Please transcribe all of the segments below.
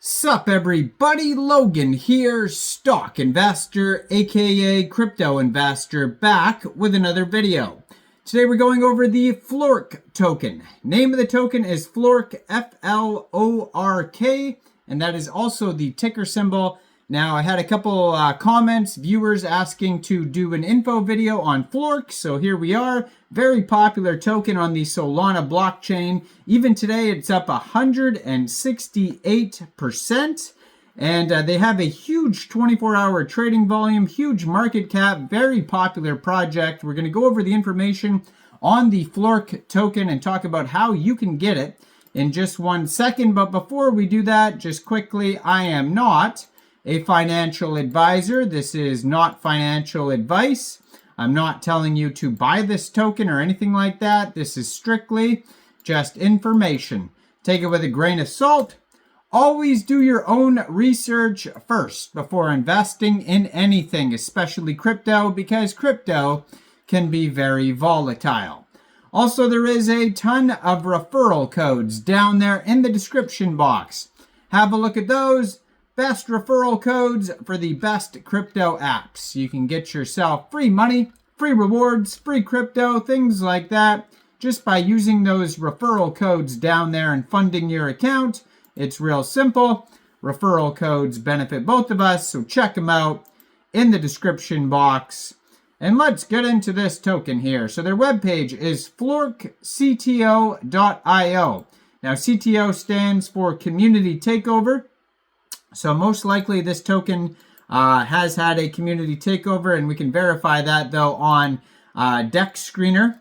Sup everybody, Logan here, stock investor aka crypto investor, back with another video. Today we're going over the Flork token. Name of the token is Flork, F-L-O-R-K, and that is also the ticker symbol. Now I had a couple comments, viewers asking to do an info video on Flork, so here we are. Very popular token on the Solana blockchain. Even today it's up 168%, and they have a huge 24-hour trading volume, huge market cap, very popular project. We're going to go over the information on the Flork token and talk about how you can get it in just 1 second. But before we do that, just quickly, I am not a financial advisor. This is not financial advice. I'm not telling you to buy this token or anything like that. This is strictly just information. Take it with a grain of salt. Always do your own research first before investing in anything, especially crypto, because crypto can be very volatile. Also, there is a ton of referral codes down there in the description box. Have a look at those. Best referral codes for the best crypto apps. You can get yourself free money, free rewards, free crypto, things like that, just by using those referral codes down there and funding your account. It's real simple. Referral codes benefit both of us, so check them out in the description box. And let's get into this token here. So their webpage is florkcto.io. Now CTO stands for Community Takeover. So most likely this token has had a community takeover, and we can verify that though on DEX Screener.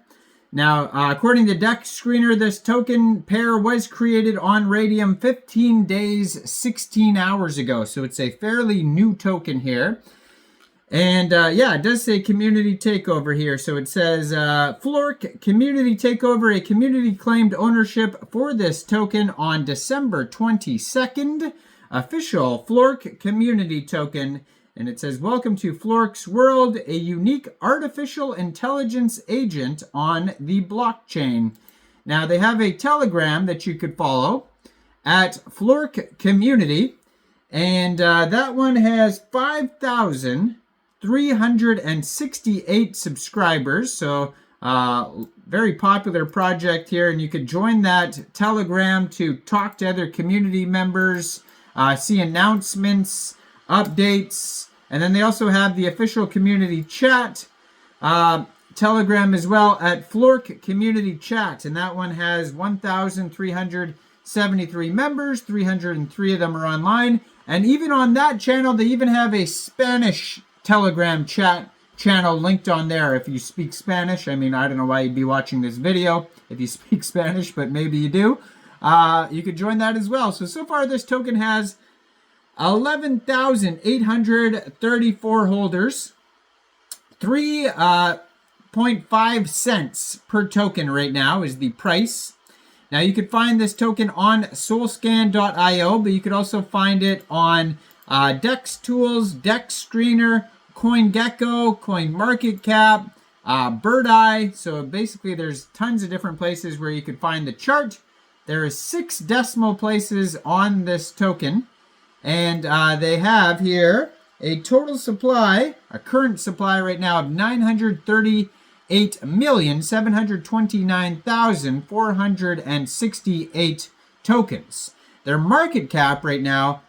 Now, according to DEX Screener, this token pair was created on Raydium 15 days, 16 hours ago. So it's a fairly new token here. And yeah, it does say community takeover here. So it says Flork community takeover. A community claimed ownership for this token on December 22nd. Official Flork community token, and it says, welcome to Flork's world, a unique artificial intelligence agent on the blockchain. Now they have a Telegram that you could follow at Flork community, and that one has 5,368 subscribers, so very popular project here, and you could join that Telegram to talk to other community members, see announcements, updates, and then they also have the official community chat Telegram as well at Flork Community Chat, and that one has 1,373 members, 303 of them are online, and even on that channel they even have a Spanish Telegram chat channel linked on there if you speak Spanish. I mean, I don't know why you'd be watching this video if you speak Spanish, but maybe you do. You could join that as well. So far this token has 11,834 holders, 3.5 cents per token right now is the price. Now you could find this token on solscan.io, but you could also find it on DEX Tools, DEX Screener, CoinGecko, CoinMarketCap, Bird Eye. So basically there's tons of different places where you could find the chart. There is 6 decimal places on this token, and they have here a total supply, a current supply right now of 938,729,468 tokens. Their market cap right now,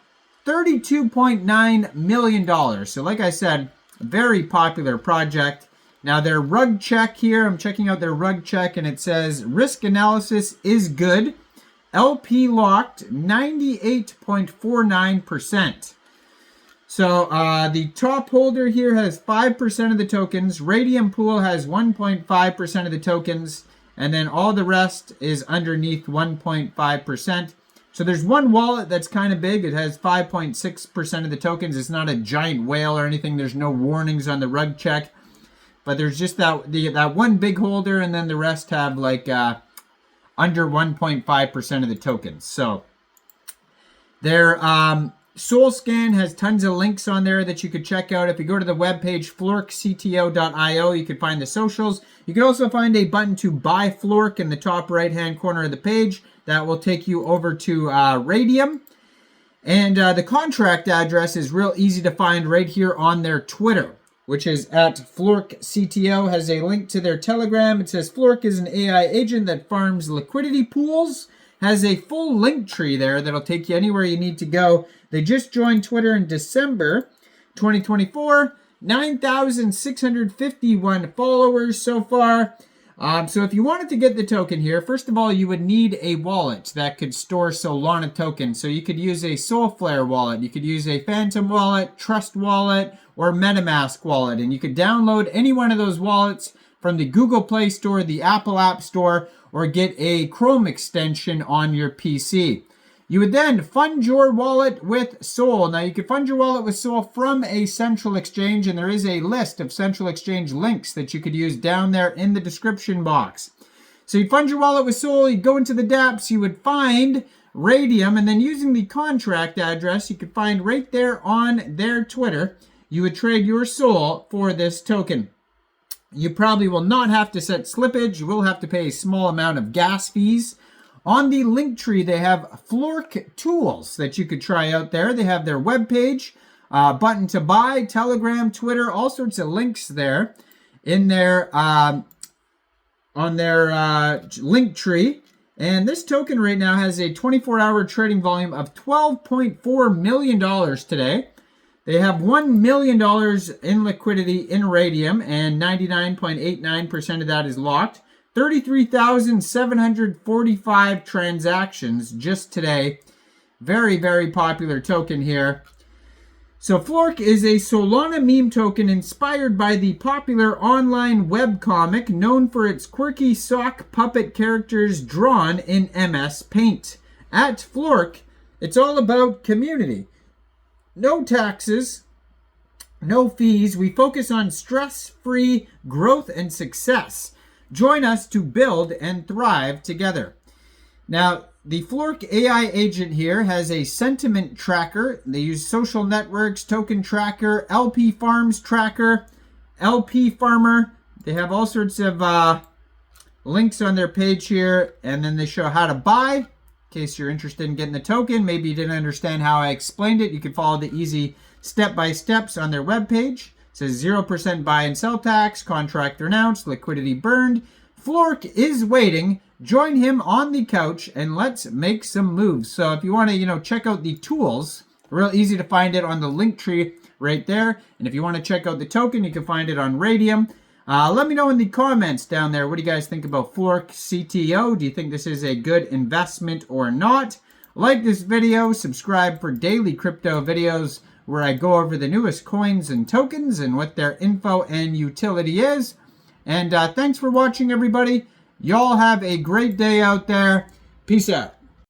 $32.9 million. So like I said, a very popular project. Now their rug check here, I'm checking out their rug check, and it says risk analysis is good. LP locked 98.49%. So the top holder here has 5% of the tokens. Raydium pool has 1.5% of the tokens. And then all the rest is underneath 1.5%. So there's one wallet that's kind of big. It has 5.6% of the tokens. It's not a giant whale or anything. There's no warnings on the rug check. But there's just that one big holder, and then the rest have like under 1.5% of the tokens. So their SolScan has tons of links on there that you could check out. If you go to the webpage florkcto.io, you can find the socials. You can also find a button to buy Flork in the top right hand corner of the page. That will take you over to Raydium. And the contract address is real easy to find right here on their Twitter, which is at Flork CTO. Has a link to their Telegram. It says Flork is an AI agent that farms liquidity pools. Has a full link tree there that'll take you anywhere you need to go. They just joined Twitter in December 2024. 9,651 followers so far. So if you wanted to get the token here, first of all, you would need a wallet that could store Solana tokens. So you could use a Solflare wallet, you could use a Phantom wallet, Trust wallet, or MetaMask wallet. And you could download any one of those wallets from the Google Play Store, the Apple App Store, or get a Chrome extension on your PC. You would then fund your wallet with Sol. Now, you can fund your wallet with Sol from a central exchange, and there is a list of central exchange links that you could use down there in the description box. So you'd fund your wallet with Sol, you'd go into the dApps, you would find Raydium, and then using the contract address you could find right there on their Twitter, you would trade your Sol for this token. You probably will not have to set slippage. You will have to pay a small amount of gas fees. On the link tree, they have Flork tools that you could try out there. They have their webpage, button to buy, Telegram, Twitter, all sorts of links there in their on their link tree. And this token right now has a 24-hour trading volume of $12.4 million today. They have $1 million in liquidity in Raydium, and 99.89% of that is locked. 33,745 transactions just today. Very, very popular token here. So Flork is a Solana meme token inspired by the popular online webcomic known for its quirky sock puppet characters drawn in MS Paint. At Flork, it's all about community. No taxes, no fees. We focus on stress-free growth and success. Join us to build and thrive together. Now, the Flork AI agent here has a sentiment tracker. They use social networks, token tracker, LP farms tracker, LP farmer. They have all sorts of links on their page here, and then they show how to buy. In case you're interested in getting the token, maybe you didn't understand how I explained it, you can follow the easy step-by-steps on their webpage. It says 0% buy and sell tax, contract renounced, liquidity burned. Flork is waiting. Join him on the couch and let's make some moves. So if you want to, check out the tools, real easy to find it on the link tree right there. And if you want to check out the token, you can find it on Raydium. Let me know in the comments down there, what do you guys think about Flork CTO? Do you think this is a good investment or not? Like this video, subscribe for daily crypto videos where I go over the newest coins and tokens and what their info and utility is. And thanks for watching, everybody. Y'all have a great day out there. Peace out.